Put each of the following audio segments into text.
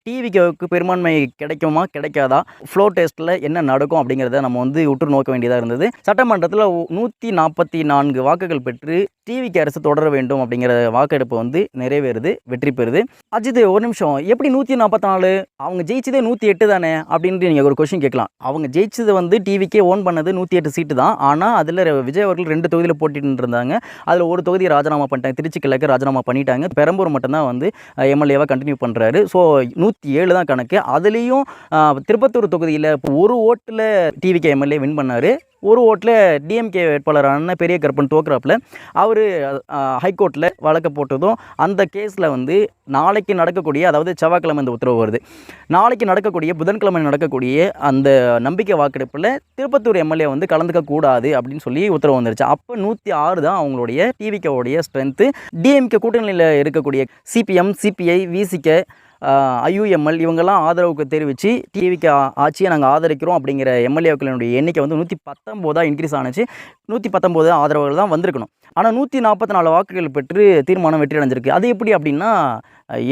டிவிக்கு பெரும்பான்மை கிடைக்குமா கிடைக்காதா, ஃப்ளோ டெஸ்ட்டில் என்ன நடக்கும் அப்படிங்கிறத நம்ம வந்து உற்று நோக்க வேண்டியதாக இருந்தது. சட்டமன்றத்தில் 144 வாக்குகள் பெற்று டிவிக்கு அரசு தொடர வேண்டும் அப்படிங்கிற வாக்கெடுப்பு வந்து நிறைவேறுது, வெற்றி பெறுது. அஜித் ஒரு நிமிஷம், எப்படி 144? அவங்க ஜெயிச்சதே 108 தானே அப்படின்ட்டு நீங்கள் ஒரு கொஸ்டின் கேட்கலாம். அவங்க ஜெயிச்சது வந்து டிவிக்கே ஓன் பண்ணது 108 சீட்டு தான். ஆனால் அதில் விஜய் அவர்கள் 2 தொகுதியில் போட்டிட்டு இருந்தாங்க. அதில் ஒரு தொகுதி ராஜினாமா பண்ணிட்டாங்க, திருச்சி கிழக்கு ராஜினாமா பண்ணிட்டாங்க. பெரம்பூர் மட்டும்தான் வந்து எம்எல்ஏவாக கண்டினியூ பண்ணுறாரு. ஸோ 107 தான் கணக்கு. அதுலேயும் திருப்பத்தூர் தொகுதியில் ஒரு ஓட்டில் டிவிகே எம்எல்ஏ வின் பண்ணார். ஒரு ஓட்டில் டிஎம்கே வேட்பாளரான பெரிய கருப்பன் தோக்குறாப்பில் அவர் ஹைகோர்ட்டில் வழக்கு போட்டதும் அந்த கேஸில் வந்து நாளைக்கு நடக்கக்கூடிய, அதாவது செவ்வாய்க்கிழமை இந்த உத்தரவு வருது, நாளைக்கு நடக்கக்கூடிய புதன்கிழமை நடக்கக்கூடிய அந்த நம்பிக்கை வாக்கெடுப்பில் திருப்பத்தூர் எம்எல்ஏ வந்து கலந்துக்க கூடாது அப்படின்னு சொல்லி உத்தரவு வந்துருச்சு. அப்போ 106 தான் அவங்களுடைய டிவிகேவுடைய ஸ்ட்ரென்த்து. டிஎம்கே கூட்டணியில் இருக்கக்கூடிய சிபிஎம், சிபிஐ, விசிகே, ஐயுஎம்எல் இவங்கெல்லாம் ஆதரவுக்கு தெரிவித்து டிவிக்கு ஆட்சியை நாங்கள் ஆதரிக்கிறோம் அப்படிங்கிற எம்எல்ஏக்களினுடைய எண்ணிக்கை வந்து 119 இன்க்ரீஸ் ஆணுச்சு. 119 ஆதரவுகள் தான் வந்திருக்கணும். ஆனால் 144 வாக்குகள் பெற்று தீர்மானம் வெற்றி அடைஞ்சிருக்கு. அது எப்படி அப்படின்னா,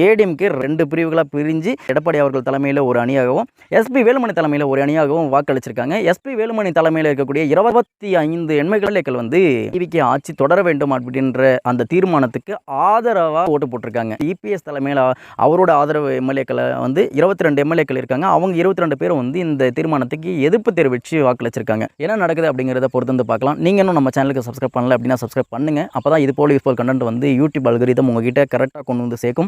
ஏடிஎம்கே 2 பிரிவுகளாக பிரிஞ்சு எடப்பாடி அவர்கள் தலைமையில் ஒரு அணியாகவும், எஸ்பி வேலுமணி தலைமையில் ஒரு அணியாகவும் வாக்களிச்சிருக்காங்க. எஸ்பி வேலுமணி தலைமையில் இருக்கக்கூடிய 25 எம்எல்ஏக்கள் வந்து டிவிக்கு ஆட்சி தொடர வேண்டும் அப்படின்ற அந்த தீர்மானத்துக்கு ஆதரவாக ஓட்டு போட்டிருக்காங்க. இபிஎஸ் தலைமையில் அவரோட ஆதரவு எம்எல்ஏக்களை வந்து 22 எம்எல்ஏக்கள் இருக்காங்க. அவங்க 22 பேரும் வந்து இந்த தீர்மானத்துக்கு எதிர்ப்பு தெரிவித்து வாக்களிச்சிருக்காங்க. என்ன நடக்குது அப்படிங்கிறத பொறுத்து வந்து பார்க்கலாம். நீங்கள் இன்னும் நம்ம சேனலுக்கு சப்ஸ்கிரைப் பண்ணல அப்படின்னா சப்ஸ்கிரைப் பண்ணுங்கள். அப்போ தான் இது போல் யூஸ்ஃபுல் கண்டென்ட் வந்து யூடியூப் அல்கோரிதம் உங்ககிட்ட கரெக்டாக கொண்டு வந்து சேர்க்கும்.